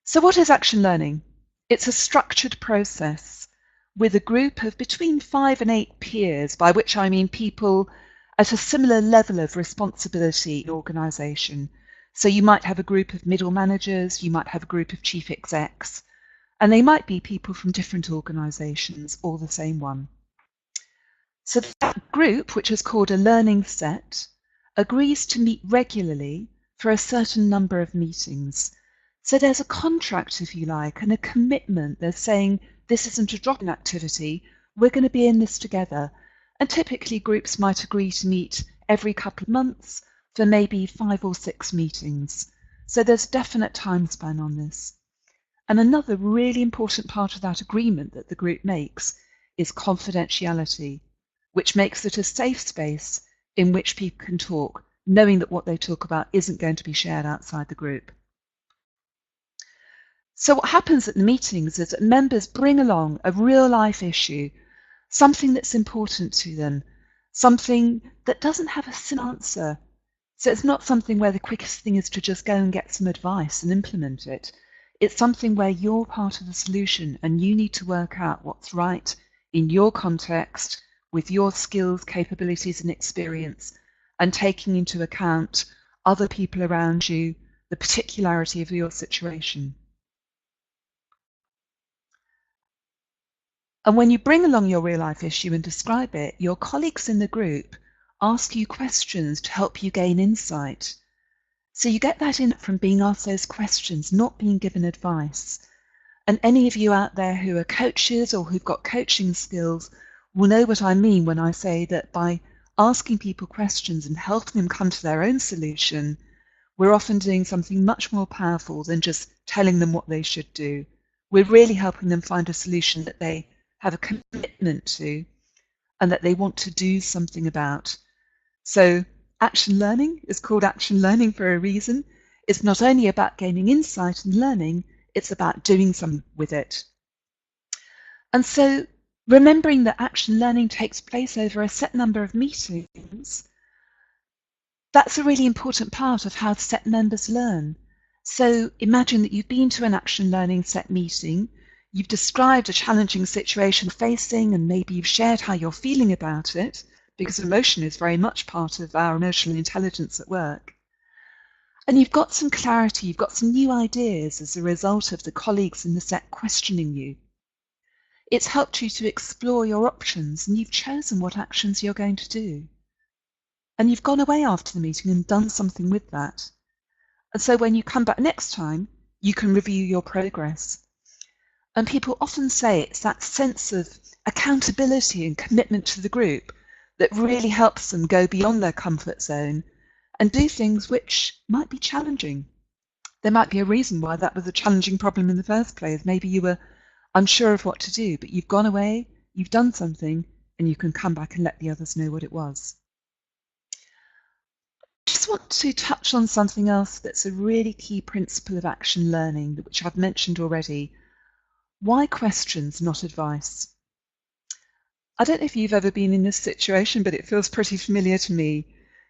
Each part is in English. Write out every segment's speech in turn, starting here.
So what is action learning? It's a structured process with a group of between 5 and 8 peers, by which I mean people at a similar level of responsibility in organisation. So you might have a group of middle managers, you might have a group of chief execs, and they might be people from different organisations or the same one. So that group, which is called a learning set, agrees to meet regularly for a certain number of meetings. So there's a contract, if you like, and a commitment. They're saying this isn't a drop-in activity, we're going to be in this together. And typically groups might agree to meet every couple of months for maybe 5 or 6 meetings. So there's a definite time span on this. And another really important part of that agreement that the group makes is confidentiality, which makes it a safe space in which people can talk, knowing that what they talk about isn't going to be shared outside the group. So what happens at the meetings is that members bring along a real life issue, something that's important to them, something that doesn't have a simple answer. So it's not something where the quickest thing is to just go and get some advice and implement it. It's something where you're part of the solution and you need to work out what's right in your context, with your skills, capabilities and experience, and taking into account other people around you, the particularity of your situation. And when you bring along your real life issue and describe it, your colleagues in the group ask you questions to help you gain insight. So you get that in from being asked those questions, not being given advice. And any of you out there who are coaches or who've got coaching skills will know what I mean when I say that by asking people questions and helping them come to their own solution, we're often doing something much more powerful than just telling them what they should do. We're really helping them find a solution that they have a commitment to and that they want to do something about. So action learning is called action learning for a reason. It's not only about gaining insight and learning, it's about doing something with it. And so remembering that action learning takes place over a set number of meetings, that's a really important part of how set members learn. So imagine that you've been to an action learning set meeting, you've described a challenging situation you're facing, and maybe you've shared how you're feeling about it, because emotion is very much part of our emotional intelligence at work. And you've got some clarity, you've got some new ideas as a result of the colleagues in the set questioning you. It's helped you to explore your options, and you've chosen what actions you're going to do. And you've gone away after the meeting and done something with that. And so when you come back next time, you can review your progress. And people often say it's that sense of accountability and commitment to the group that really helps them go beyond their comfort zone and do things which might be challenging. There might be a reason why that was a challenging problem in the first place. Maybe you were unsure of what to do, but you've gone away, you've done something, and you can come back and let the others know what it was. I just want to touch on something else that's a really key principle of action learning, which I've mentioned already. Why questions, not advice? I don't know if you've ever been in this situation, but it feels pretty familiar to me.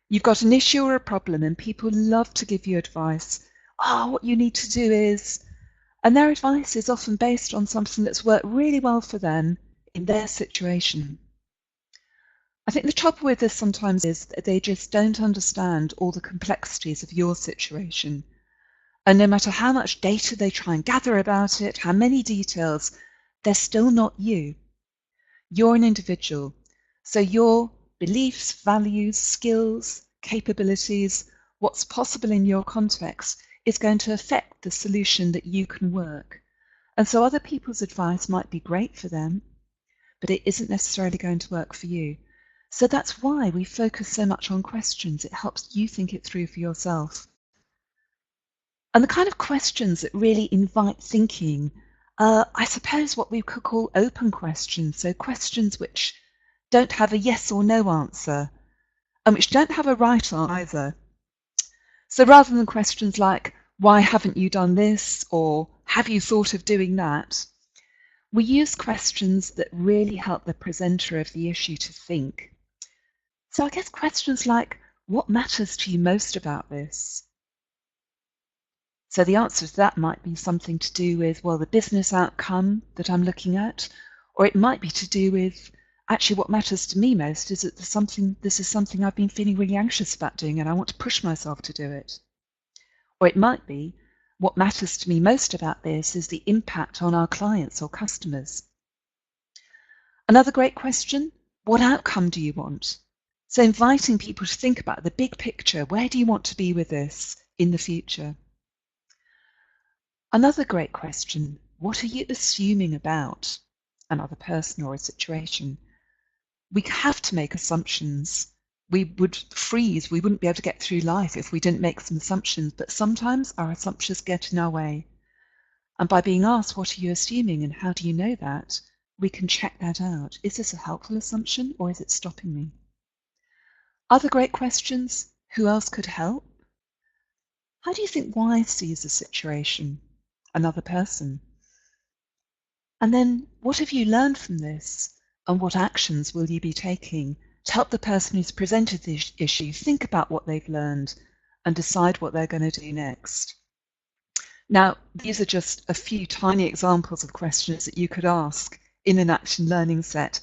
You've got an issue or a problem and people love to give you advice. What you need to do is, and their advice is often based on something that's worked really well for them in their situation. I think the trouble with this sometimes is that they just don't understand all the complexities of your situation. And no matter how much data they try and gather about it, how many details, they're still not you. You're an individual. So your beliefs, values, skills, capabilities, what's possible in your context is going to affect the solution that you can work. And so other people's advice might be great for them, but it isn't necessarily going to work for you. So that's why we focus so much on questions. It helps you think it through for yourself. And the kind of questions that really invite thinking, I suppose what we could call open questions. So questions which don't have a yes or no answer, and which don't have a right answer either. So rather than questions like, why haven't you done this? Or have you thought of doing that? We use questions that really help the presenter of the issue to think. So I guess questions like, what matters to you most about this? So the answer to that might be something to do with, well, the business outcome that I'm looking at, or it might be to do with actually what matters to me most is that this is something I've been feeling really anxious about doing and I want to push myself to do it. Or it might be what matters to me most about this is the impact on our clients or customers. Another great question, what outcome do you want? So inviting people to think about the big picture, where do you want to be with this in the future? Another great question, what are you assuming about another person or a situation? We have to make assumptions. We would freeze, we wouldn't be able to get through life if we didn't make some assumptions, but sometimes our assumptions get in our way. And by being asked, what are you assuming and how do you know that, we can check that out. Is this a helpful assumption or is it stopping me? Other great questions, who else could help? How do you think Y sees the situation? Another person. And then, what have you learned from this? And what actions will you be taking to help the person who's presented this issue think about what they've learned and decide what they're going to do next? Now, these are just a few tiny examples of questions that you could ask in an action learning set.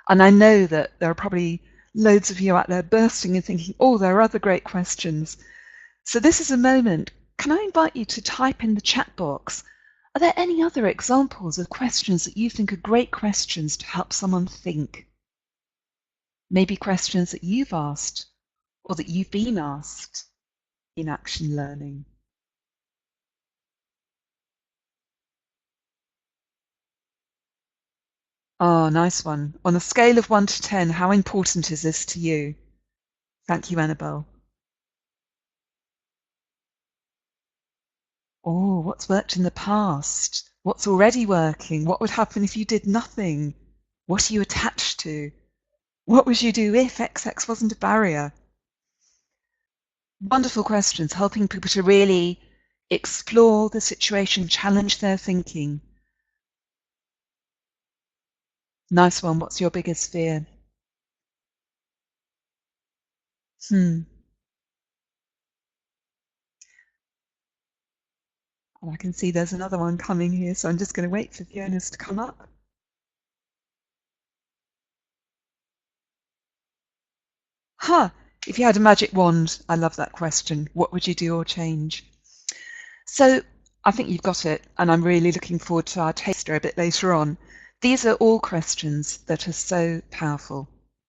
And I know that there are probably loads of you out there bursting and thinking, oh, there are other great questions. So this is a moment. Can I invite you to type in the chat box? Are there any other examples of questions that you think are great questions to help someone think? Maybe questions that you've asked or that you've been asked in action learning. Oh, nice one. On a scale of 1 to 10, how important is this to you? Thank you, Annabelle. Oh, what's worked in the past? What's already working? What would happen if you did nothing? What are you attached to? What would you do if XX wasn't a barrier? Wonderful questions, helping people to really explore the situation, challenge their thinking. Nice one. What's your biggest fear? And I can see there's another one coming here, so I'm just going to wait for Fiona's to come up. If you had a magic wand, I love that question. What would you do or change? So I think you've got it, and I'm really looking forward to our taster a bit later on. These are all questions that are so powerful.